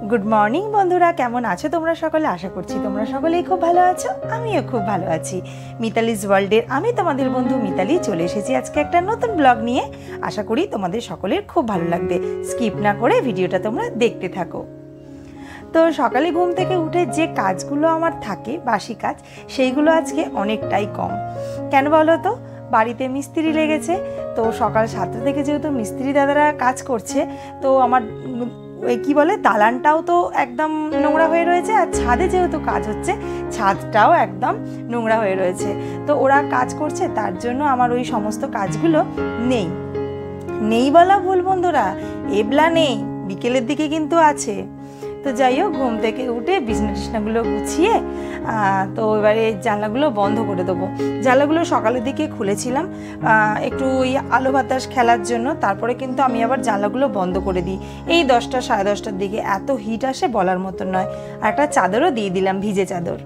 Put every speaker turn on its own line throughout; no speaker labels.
Good morning बंधुरा केमन आछो तोमरा सकले आशा करछि तोमरा सकलेई खूब भालो आछो आमिও खूब भालो आछि। मितालिज वर्ल्डेर आमि तोमादेर बंधु मिताली चले एसेछि आजके एकटा नतुन ब्लग निये। आशा करी तोमादेर सकलेर खूब भालो लागबे। स्किप ना करे भिडियोटा तोमरा देखते थाको। तो सकाले घुम थेके उठे जे काजगुलो आमार थाके बासी काज सेइगुलो आजके अनेकटाई कम। केन बोलो तो बाड़ीते मिस्त्री लेगेছে। तो सकाल 7টা থেকে যেহেতু মিস্ত্রি দাদারা কাজ করছে তো আমার ওই কি বলে দালানটাও তো একদম নোংরা হয়ে রয়েছে আর ছাদে যেহেতু কাজ হচ্ছে ছাদটাও একদম নোংরা হয়ে রয়েছে। তো ওরা কাজ করছে তার জন্য আমার ওই সমস্ত কাজগুলো নেই নেই বলা ভুল বন্ধুরা, এবলা নেই, বিকেলের দিকে কিন্তু আছে। তো যাই হোক ঘুম থেকে উঠে বিছনা টিছনাগুলো গুছিয়ে তো এবারে জানলাগুলো বন্ধ করে দেবো। জানলাগুলো সকালের দিকে খুলেছিলাম একটু ওই আলো বাতাস খেলার জন্য, তারপরে কিন্তু আমি আবার জানলাগুলো বন্ধ করে দিই এই 10টা সাড়ে 10টার দিকে। এত হিট আসে বলার মতো নয়। আর একটা চাদরও দিয়ে দিলাম, ভিজে চাদর।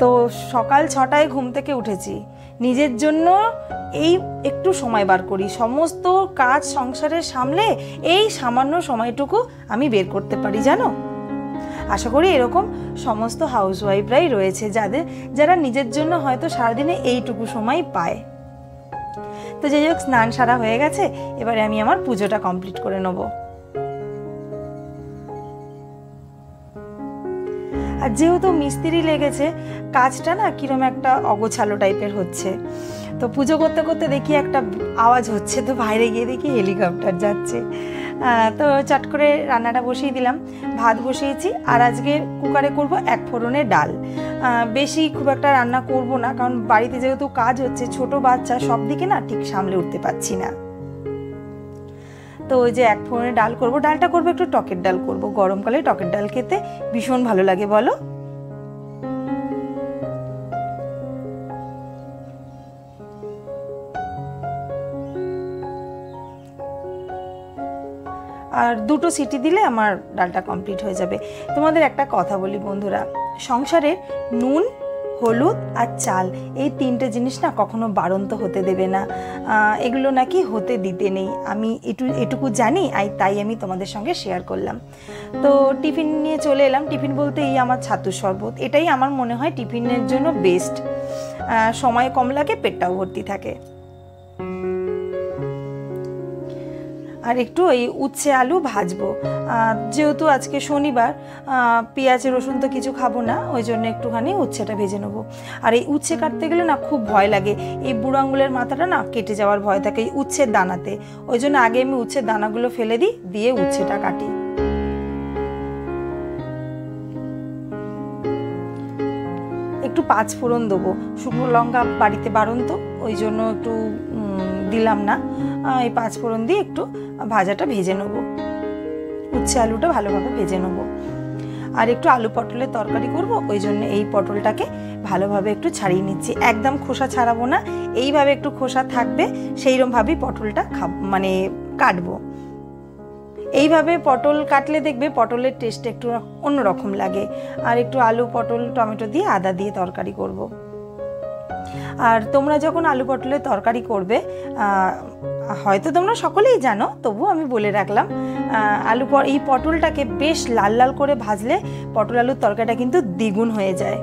তো সকাল 6টায় ঘুম থেকে উঠেছি, নিজের জন্য এই একটু সময় বার করি। সমস্ত কাজ সংসারের সামলে এই সামান্য সময়টুকু আমি বের করতে পারি জানো। আশা করি এরকম সমস্ত হাউসওয়াইফরাই রয়েছে যারা নিজের জন্য হয়তো সারাদিনে এইটুকু সময় পায়। তো যাই হোক স্নান সারা হয়ে গেছে, এবারে আমি আমার পুজোটা কমপ্লিট করে নেব। আর যেহেতু মিস্ত্রি লেগেছে কাজটা না কিরম একটা অগোছালো টাইপের হচ্ছে। তো পুজো করতে করতে দেখি একটা আওয়াজ হচ্ছে, তো বাইরে গিয়ে দেখি হেলিকপ্টার যাচ্ছে। তো চট করে রান্নাটা বসিয়ে দিলাম, ভাত বসিয়েছি। আর আজকে কুকারে করব 1 ফোড়নের ডাল। বেশি খুব একটা রান্না করব না, কারণ বাড়িতে যেহেতু কাজ হচ্ছে ছোট বাচ্চা সব দিকে না ঠিক সামলে উঠতে পারছি না। তো ওই যে 1 ফোড়নের ডাল করব, ডালটা করব একটু টকের ডাল করব। গরমকালে টকের ডাল খেতে ভীষণ ভালো লাগে বলো। আর 2টো সিটি দিলে আমার ডালটা কমপ্লিট হয়ে যাবে। তোমাদের একটা কথা বলি বন্ধুরা, সংসারে নুন হলুদ আর চাল এই 3টে জিনিস না কখনো বাড়ন্ত হতে দেবে না। এগুলো নাকি হতে দিতে নেই। আমি এটুকু জানি, তাই আমি তোমাদের সঙ্গে শেয়ার করলাম। তো টিফিন নিয়ে চলে এলাম। টিফিন বলতে এই আমার ছাতুর শরবত, এটাই আমার মনে হয় টিফিনের জন্য বেস্ট। সময় কম লাগে, পেটটাও ভর্তি থাকে। আর একটু এই উচ্ছে আলু ভাজবো, যেহেতু আজকে শনিবার পেঁয়াজ রসুন তো কিছু খাবো না, ওই জন্য একটুখানি উচ্ছেটা ভেজে নেবো। আর এই উচ্ছে কাটতে গেলে না খুব ভয় লাগে, এই বুড়ো আঙুলের মাথাটা না কেটে যাওয়ার ভয় থাকে এই উচ্ছের দানাতে। ওই জন্য আগে আমি উচ্ছের দানাগুলো ফেলে দিই, দিয়ে উচ্ছেটা কাটি। একটু 5 ফোড়ন দেবো, শুকনো লঙ্কা বাড়িতে বারণ তো ওই জন্য একটু দিলাম না। এই 5 ফোড়ন দিয়ে একটু ভাজাটা ভেজে নেবো, উচ্ছে আলুটা ভালোভাবে ভেজে নেবো। আর একটু আলু পটলের তরকারি করব, ওই জন্য এই পটলটাকে ভালোভাবে একটু ছাড়িয়ে নিচ্ছি। একদম খোসা ছাড়াবো না, এইভাবে একটু খোসা থাকবে সেইরকমভাবেই পটলটা মানে কাটবো। এইভাবে পটল কাটলে দেখবে পটলের টেস্ট একটু অন্যরকম লাগে। আর একটু আলু পটল টমেটো দিয়ে আদা দিয়ে তরকারি করব। আর তোমরা যখন আলু পটলের তরকারি করবে হয়তো তোমরা সকলেই জানো, তবু আমি বলে রাখলাম, এই পটলটাকে বেশ লাল লাল করে ভাজলে পটল আলুর তরকারিটা কিন্তু দ্বিগুণ হয়ে যায়।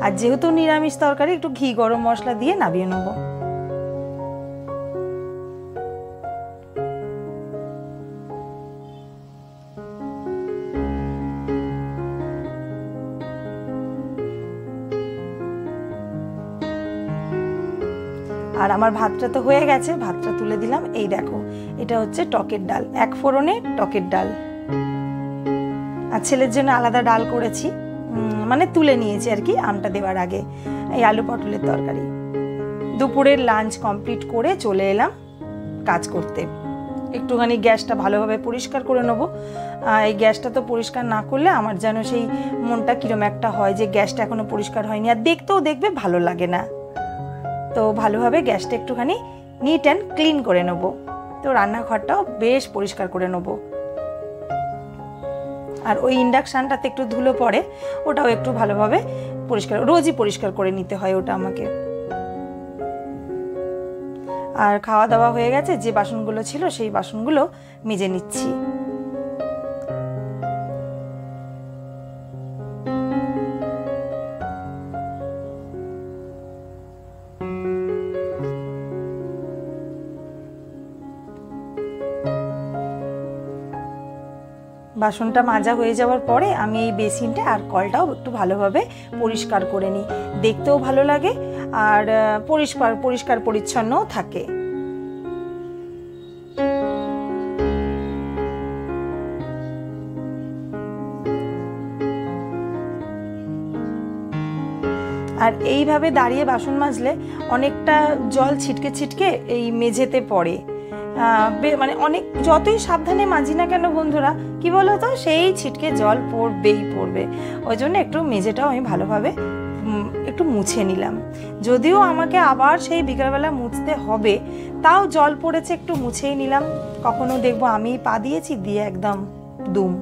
আর যেহেতু নিরামিষ তরকারি একটু ঘি গরম মশলা দিয়ে নামিয়ে নেবো। আর আমার ভাতটা তো হয়ে গেছে, ভাতটা তুলে দিলাম। এই দেখো এটা হচ্ছে টকের ডাল, 1 ফোড়নের টকের ডাল। আর ছেলের জন্য আলাদা ডাল করেছি, মানে তুলে নিয়েছি আর কি আমটা দেওয়ার আগে। এই আলু পটলের তরকারি। দুপুরের লাঞ্চ কমপ্লিট করে চলে এলাম কাজ করতে। একটুখানি গ্যাসটা ভালোভাবে পরিষ্কার করে নেবো। এই গ্যাসটা তো পরিষ্কার না করলে আমার যেন সেই মনটা কিরম একটা হয় যে গ্যাসটা এখনো পরিষ্কার হয়নি, আর দেখতেও দেখবে ভালো লাগে না। তো ভালোভাবে গ্যাসটা একটুখানি নিট অ্যান্ড ক্লিন করে নেব। তো রান্নাঘরটাও বেশ পরিষ্কার করে নেব। আর ওই ইন্ডাকশানটাতে একটু ধুলো পড়ে, ওটাও একটু ভালোভাবে পরিষ্কার, রোজই পরিষ্কার করে নিতে হয় ওটা আমাকে। আর খাওয়া দাওয়া হয়ে গেছে, যে বাসনগুলো ছিল সেই বাসনগুলো মেজে নিচ্ছি। বাসনটা মাজা হয়ে যাওয়ার পরে আমি এই বেসিনটা আর কলটাও একটু ভালোভাবে পরিষ্কার করে নিই, দেখতেও ভালো লাগে আর পরিষ্কার পরিচ্ছন্নও থাকে। আর এইভাবে দাঁড়িয়ে বাসন মাজলে অনেকটা জল ছিটকে ছিটকে এই মেঝেতে পড়ে, মানে অনেক যতই সাবধানে মাজি না কেন বন্ধুরা, কি বলো তো, সেই ছিটকে জল পড়বে। ওই জন্য একটু মেঝেটাও আমি ভালোভাবে একটু মুছে নিলাম। যদিও আমাকে আবার সেই বিকালবেলা মুছতে হবে, তাও জল পড়েছে একটু মুছেই নিলাম। কখনো দেখবো আমি পা দিয়েছি, দিয়ে একদম দুম।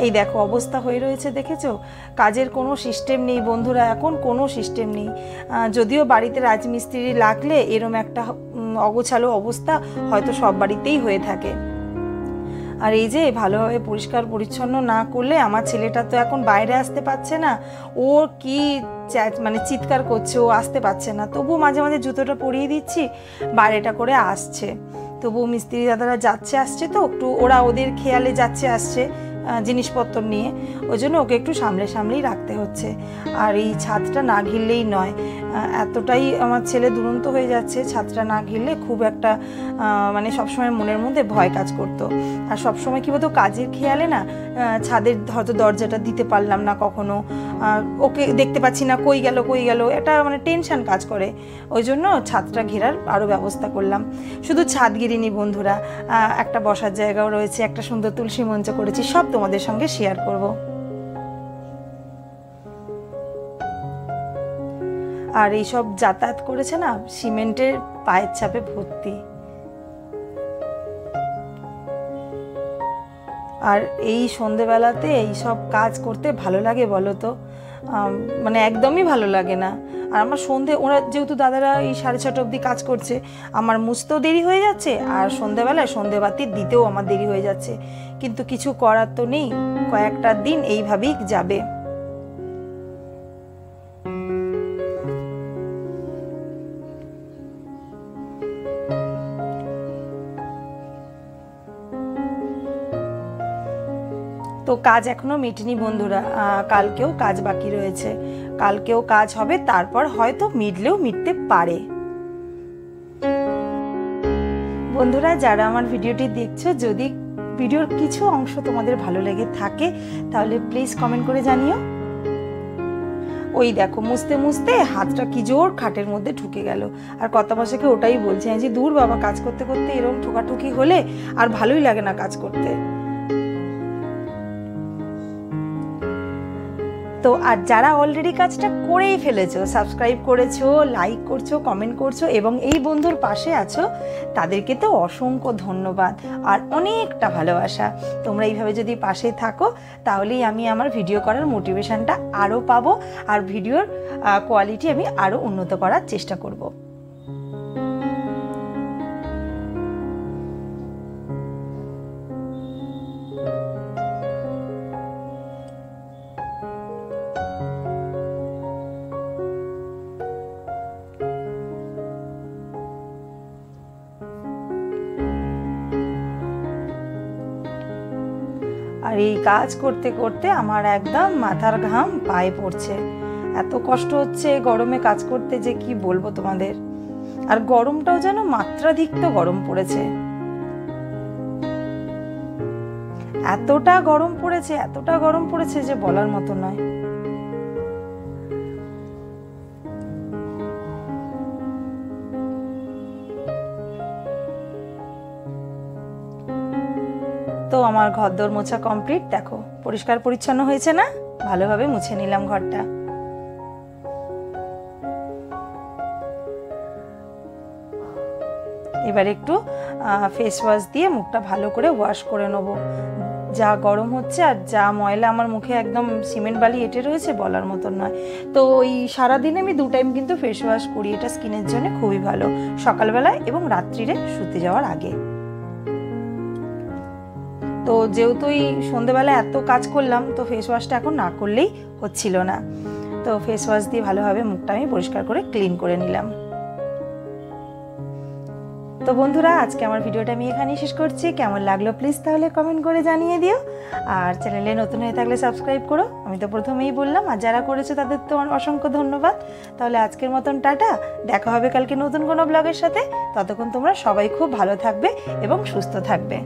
এই দেখো অবস্থা হয়ে রয়েছে, দেখেছো? কাজের কোনো সিস্টেম নেই বন্ধুরা, এখন কোনো সিস্টেম নেই। যদিও বাড়িতে রাজমিস্ত্রি লাগলে এরম একটা অগোছালো অবস্থা হয়তো সব বাড়িতেই হয়ে থাকে। আর এই যে ভালোভাবে পরিষ্কার পরিচ্ছন্ন না করলে, আমার ছেলেটা তো এখন বাইরে আসতে পারছে না, ও কি মানে চিৎকার করছে, ও আসতে পারছে না, তবুও মাঝে মাঝে জুতোটা পরিয়ে দিচ্ছি, বাইরেটা করে আসছে। তবুও মিস্ত্রি দাদারা যাচ্ছে আসছে, তো একটু ওরা ওদের খেয়ালে যাচ্ছে আসছে জিনিসপত্র নিয়ে, ওই জন্য ওকে একটু সামলেই রাখতে হচ্ছে। আর এই ছাদটা না ঘিরলেই নয়, এতটাই আমার ছেলে দুরন্ত হয়ে যাচ্ছে, ছাদটা না ঘিরলে খুব একটা মানে সবসময় মনের মধ্যে ভয় কাজ করতো। আর সবসময় কী বলতো, কাজের খেয়ালে না ছাদের হয়তো দরজাটা দিতে পারলাম না কখনো, ওকে দেখতে পাচ্ছি না, কই গেল এটা মানে টেনশন কাজ করে। ওই জন্য ছাদটা ঘেরার আরও ব্যবস্থা করলাম। শুধু ছাদ ঘিরিনি বন্ধুরা, একটা বসার জায়গাও রয়েছে, একটা সুন্দর তুলসী মঞ্চ করেছি, সব তোমাদের সঙ্গে শেয়ার করব। আর এইসব যাতায়াত করেছে না, সিমেন্টের পায়ের চাপে ভর্তি। আর এই সন্ধেবেলাতে এই সব কাজ করতে ভালো লাগে বলো তো? মানে একদমই ভালো লাগে না। আর আমার ওরা যেহেতু দাদারা এই 6:30 অবধি কাজ করছে, আমার মুছতেও দেরি হয়ে যাচ্ছে, আর সন্ধেবেলায় সন্ধেবাতি দিতেও আমার দেরি হয়ে যাচ্ছে। কিন্তু কিছু করার তো নেই, কয়েকটা দিন এইভাবেই যাবে। তো কাজ এখনো মিটেনি বন্ধুরা, কালকেও কাজ বাকি রয়েছে, কালকেও কাজ হবে, তারপর হয়তো মিটতে পারে। বন্ধুরা যারা আমার ভিডিওটি দেখছো, যদি ভিডিওর কিছু অংশ তোমাদের ভালো লেগে থাকে তাহলে প্লিজ কমেন্ট করে জানিও। ওই দেখো মুছতে মুছতে হাতটা কি জোর খাটের মধ্যে ঢুকে গেল। আর কথা বসাকে ওটাই বলছে যে দূর বাবা, কাজ করতে করতে এরকম ঠোকাঠুকি হলে আর ভালোই লাগে না কাজ করতে। তো আর যারা অলরেডি কাজটা করেই ফেলেছো, সাবস্ক্রাইব করেছো, লাইক করছো, কমেন্ট করছো এবং এই বন্ধুর পাশে আছো, তাদেরকে তো অসংখ্য ধন্যবাদ আর অনেকটা ভালোবাসা। তোমরা এইভাবে যদি পাশে থাকো তাহলেই আমি আমার ভিডিও করার মোটিভেশনটা আরও পাবো, আর ভিডিওর কোয়ালিটি আমি আরও উন্নত করার চেষ্টা করব। আর এই কাজ করতে করতে আমার একদম মাথার ঘাম পায়ে পড়ছে, এত কষ্ট হচ্ছে গরমে কাজ করতে যে কি বলবো তোমাদের। আর গরমটাও যেন মাত্রাধিক্ত গরম পড়েছে, এতটা গরম পড়েছে যে বলার মতো নয়। তো আমার ঘরদোর মোছা কমপ্লিট, দেখো পরিষ্কার পরিচ্ছন্ন হয়েছে না, ভালোভাবে মুছে নিলাম ঘরটা। এবার একটু ফেস ওয়াশ দিয়ে মুখটা ভালো করে ওয়াশ করে নেব। যা গরম হচ্ছে আর যা ময়লা আমার মুখে একদম সিমেন্ট বালি এঁটে রয়েছে বলার মতন নয়। তো ওই সারাদিনে আমি 2 টাইম কিন্তু ফেস ওয়াশ করি, এটা স্কিনের জন্য খুবই ভালো, সকালবেলায় এবং রাত্রিরে শুতে যাওয়ার আগে। তো যেহেতু এই সন্ধ্যেবেলা এত কাজ করলাম, তো ফেস ওয়াশটা এখন না করলেই হচ্ছিল না। তো ফেস ওয়াশ দিয়ে ভালোভাবে মুখটা আমি পরিষ্কার করে ক্লিন করে নিলাম। তো বন্ধুরা, আজকে আমার ভিডিওটা আমি এখানেই শেষ করছি। কেমন লাগলো প্লিজ তাহলে কমেন্ট করে জানিয়ে দিও, আর চ্যানেলে নতুন হয়ে থাকলে সাবস্ক্রাইব করো। আমি তো প্রথমেই বললাম, আর যারা করেছে তাদের তো অসংখ্য ধন্যবাদ। তাহলে আজকের মতন টাটা, দেখা হবে কালকে নতুন কোনো ব্লগের সাথে। ততক্ষণ তোমরা সবাই খুব ভালো থাকবে এবং সুস্থ থাকবে।